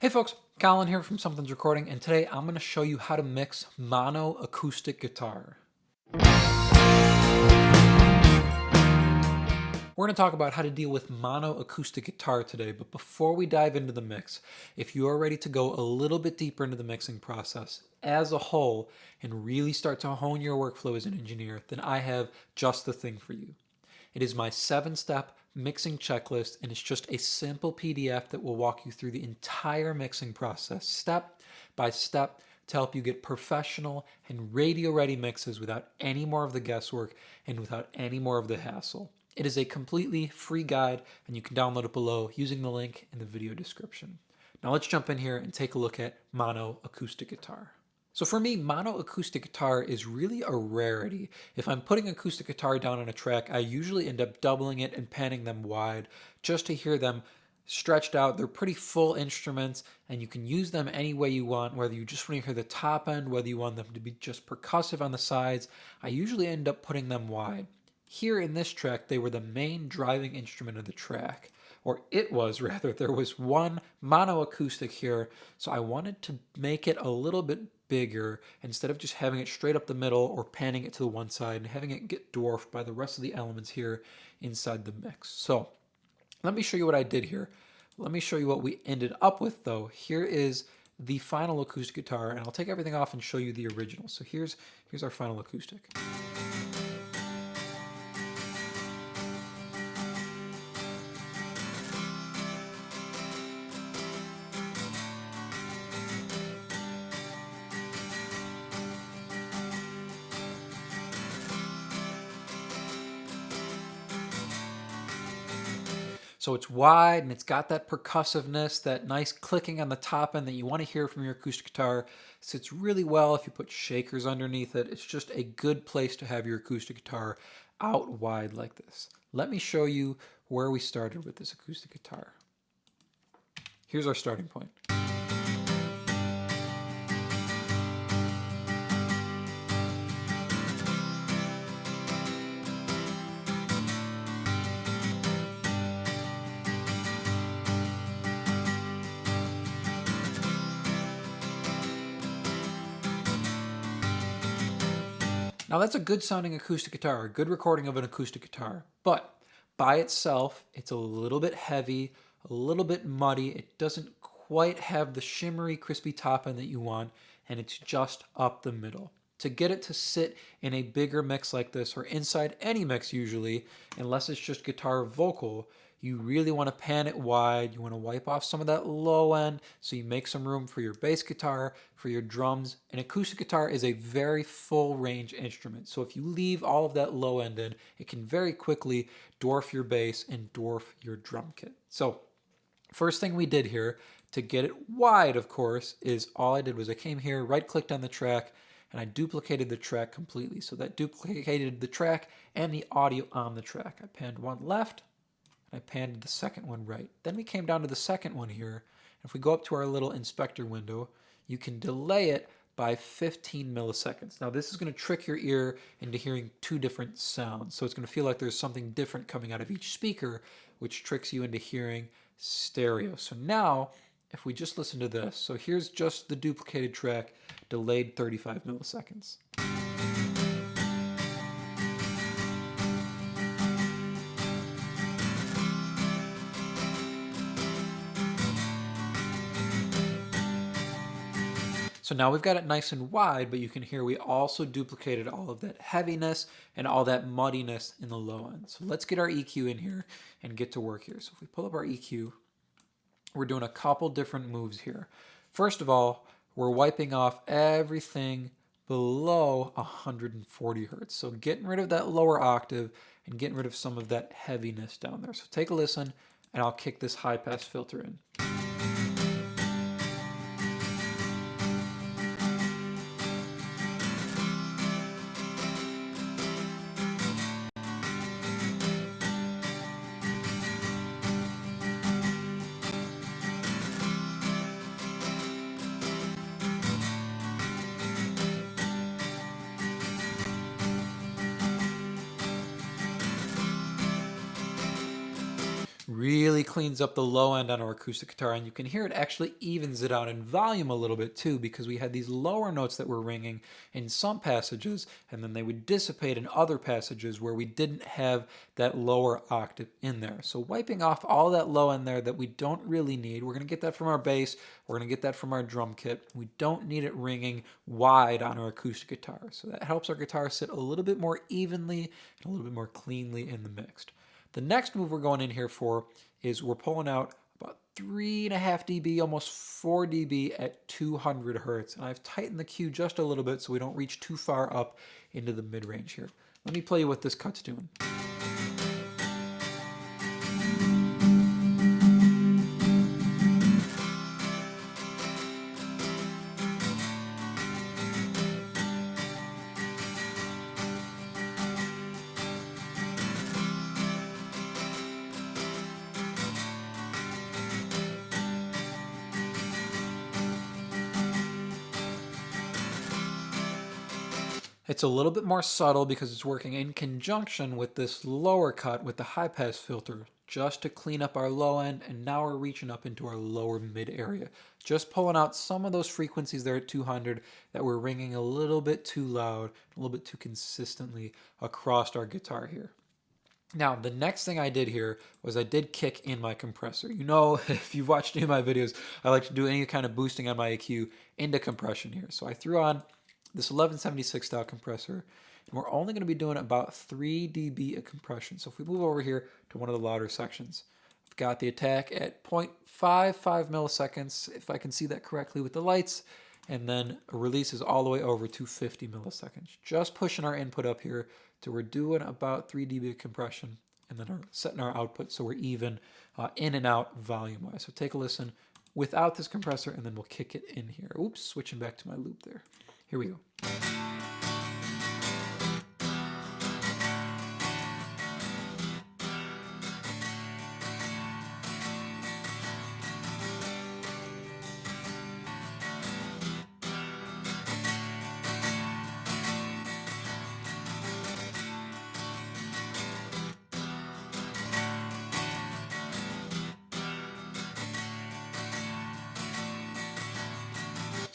Hey folks, Colin here from Sumthins Recording, and today I'm going to show you how to mix mono acoustic guitar. We're going to talk about how to deal with mono acoustic guitar today, but before we dive into the mix, if you are ready to go a little bit deeper into the mixing process as a whole and really start to hone your workflow as an engineer, then I have just the thing for you. It is my 7-step mixing checklist, and it's just a simple PDF that will walk you through the entire mixing process, step by step, to help you get professional and radio-ready mixes without any more of the guesswork and without any more of the hassle. It is a completely free guide, and you can download it below using the link in the video description. Now let's jump in here and take a look at mono acoustic guitar. So for me, mono acoustic guitar is really a rarity. If I'm putting acoustic guitar down on a track, I usually end up doubling it and panning them wide just to hear them stretched out. They're pretty full instruments, and you can use them any way you want, whether you just want to hear the top end, whether you want them to be just percussive on the sides. I usually end up putting them wide. Here in this track, they were the main driving instrument of the track. Or it was, rather. There was one mono acoustic here, so I wanted to make it a little bit bigger instead of just having it straight up the middle or panning it to the one side and having it get dwarfed by the rest of the elements here inside the mix. So let me show you what I did here. Let me show you what we ended up with though. Here is the final acoustic guitar, and I'll take everything off and show you the original. So here's our final acoustic. So it's wide and it's got that percussiveness, that nice clicking on the top end that you want to hear from your acoustic guitar. It sits really well if you put shakers underneath it. It's just a good place to have your acoustic guitar out wide like this. Let me show you where we started with this acoustic guitar. Here's our starting point. Now that's a good sounding acoustic guitar, a good recording of an acoustic guitar, but by itself, it's a little bit heavy, a little bit muddy. It doesn't quite have the shimmery, crispy top end that you want, and it's just up the middle. To get it to sit in a bigger mix like this, or inside any mix usually, unless it's just guitar vocal, you really want to pan it wide. You want to wipe off some of that low end so you make some room for your bass guitar, for your drums. An acoustic guitar is a very full range instrument. So if you leave all of that low end in, it can very quickly dwarf your bass and dwarf your drum kit. So first thing we did here to get it wide, of course, is all I did was I came here, right-clicked on the track, and I duplicated the track completely. So that duplicated the track and the audio on the track. I panned one left, I panned the second one right. Then we came down to the second one here. If we go up to our little inspector window, you can delay it by 15 milliseconds. Now this is going to trick your ear into hearing two different sounds. So it's going to feel like there's something different coming out of each speaker, which tricks you into hearing stereo. So now, if we just listen to this, so here's just the duplicated track, delayed 35 milliseconds. So now we've got it nice and wide, but you can hear we also duplicated all of that heaviness and all that muddiness in the low end. So let's get our EQ in here and get to work here. So if we pull up our EQ, we're doing a couple different moves here. First of all, we're wiping off everything below 140 hertz. So getting rid of that lower octave and getting rid of some of that heaviness down there. So take a listen, and I'll kick this high pass filter in. really cleans up the low end on our acoustic guitar, and you can hear it actually evens it out in volume a little bit too, because we had these lower notes that were ringing in some passages, and then they would dissipate in other passages where we didn't have that lower octave in there. So wiping off all that low end there that we don't really need, we're going to get that from our bass, we're going to get that from our drum kit. We don't need it ringing wide on our acoustic guitar. So that helps our guitar sit a little bit more evenly and a little bit more cleanly in the mixed. The next move we're going in here for is we're pulling out about 3.5 dB, almost 4 dB at 200 hertz. And I've tightened the cue just a little bit so we don't reach too far up into the mid-range here. Let me play you what this cut's doing. It's a little bit more subtle because it's working in conjunction with this lower cut with the high pass filter just to clean up our low end, and now we're reaching up into our lower mid area. Just pulling out some of those frequencies there at 200 that were ringing a little bit too loud, a little bit too consistently across our guitar here. Now, the next thing I did here was I did kick in my compressor. You know, if you've watched any of my videos, I like to do any kind of boosting on my EQ into compression here. So I threw on this 1176 style compressor, and we're only going to be doing about 3 dB of compression. So if we move over here to one of the louder sections, I've got the attack at 0.55 milliseconds, if I can see that correctly with the lights, and then a release is all the way over to 50 milliseconds. Just pushing our input up here to we're doing about 3 dB of compression, and then setting our output so we're even in and out volume-wise. So take a listen without this compressor, and then we'll kick it in here. Oops, switching back to my loop there. Here we go.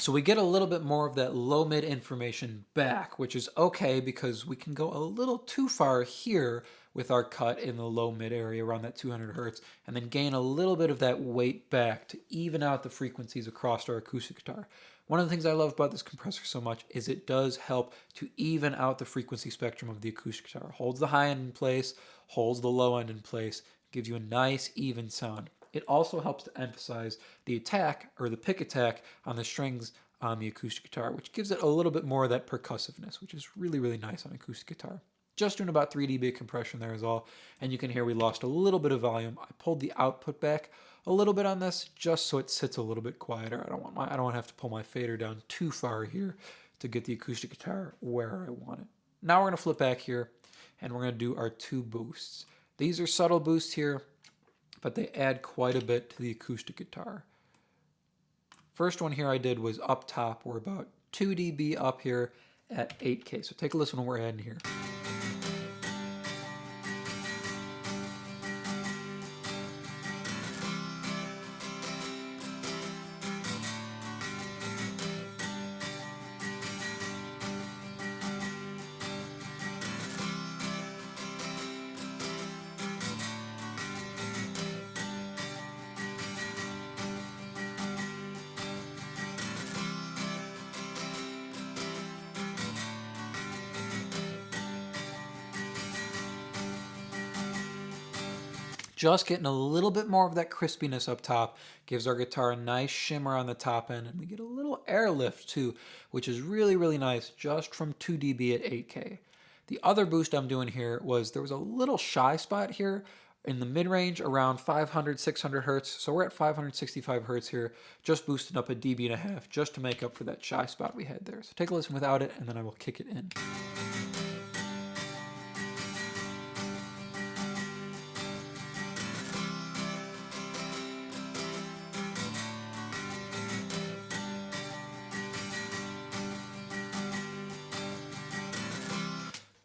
So we get a little bit more of that low mid information back, which is okay because we can go a little too far here with our cut in the low mid area around that 200 hertz, and then gain a little bit of that weight back to even out the frequencies across our acoustic guitar. One of the things I love about this compressor so much is it does help to even out the frequency spectrum of the acoustic guitar. Holds the high end in place, holds the low end in place, gives you a nice even sound. It also helps to emphasize the attack or the pick attack on the strings on the acoustic guitar, which gives it a little bit more of that percussiveness, which is really, really nice on acoustic guitar. Just doing about 3 dB compression there is all, and you can hear we lost a little bit of volume. I pulled the output back a little bit on this just so it sits a little bit quieter. I don't want to have to pull my fader down too far here to get the acoustic guitar where I want it. Now we're going to flip back here, and we're going to do our 2 boosts. These are subtle boosts here, but they add quite a bit to the acoustic guitar. First one here I did was up top. We're about 2 dB up here at 8K. So take a listen to what we're adding here. Just getting a little bit more of that crispiness up top gives our guitar a nice shimmer on the top end, and we get a little airlift too, which is really, really nice just from 2 dB at 8K. The other boost I'm doing here was there was a little shy spot here in the mid-range around 500, 600 hertz. So we're at 565 hertz here, just boosted up 1.5 dB just to make up for that shy spot we had there. So take a listen without it, and then I will kick it in.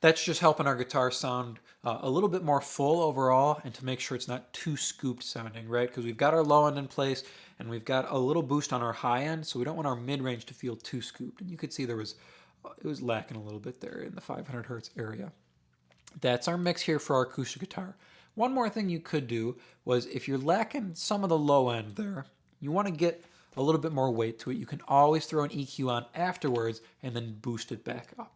That's just helping our guitar sound a little bit more full overall, and to make sure it's not too scooped sounding, right? Because we've got our low end in place and we've got a little boost on our high end, so we don't want our mid-range to feel too scooped. And you could see it was lacking a little bit there in the 500 hertz area. That's our mix here for our acoustic guitar. One more thing you could do was, if you're lacking some of the low end there, you want to get a little bit more weight to it. You can always throw an EQ on afterwards and then boost it back up.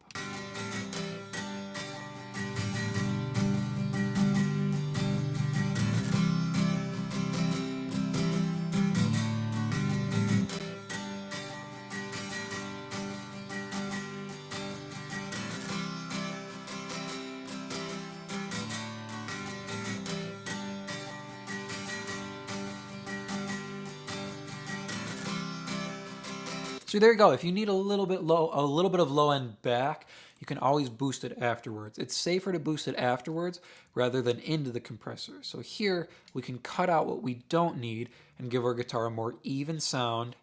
So there you go. If you need a little bit of low end back, you can always boost it afterwards. It's safer to boost it afterwards rather than into the compressor. So here we can cut out what we don't need and give our guitar a more even sound,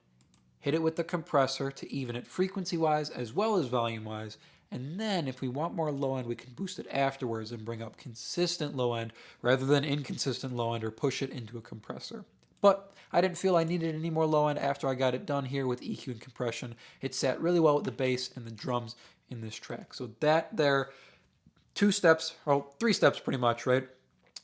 hit it with the compressor to even it frequency-wise as well as volume-wise, and then if we want more low end, we can boost it afterwards and bring up consistent low end rather than inconsistent low end or push it into a compressor. But I didn't feel I needed any more low end after I got it done here with EQ and compression. It sat really well with the bass and the drums in this track. So that there, 2 steps, or 3 steps pretty much, right?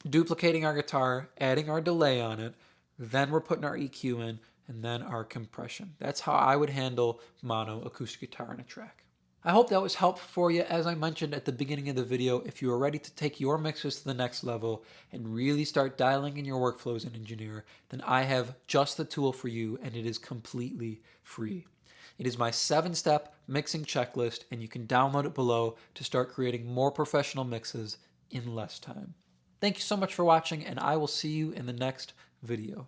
Duplicating our guitar, adding our delay on it, then we're putting our EQ in, and then our compression. That's how I would handle mono acoustic guitar in a track. I hope that was helpful for you. As I mentioned at the beginning of the video, if you are ready to take your mixes to the next level and really start dialing in your workflow as an engineer, then I have just the tool for you, and it is completely free. It is my 7-step mixing checklist, and you can download it below to start creating more professional mixes in less time. Thank you so much for watching, and I will see you in the next video.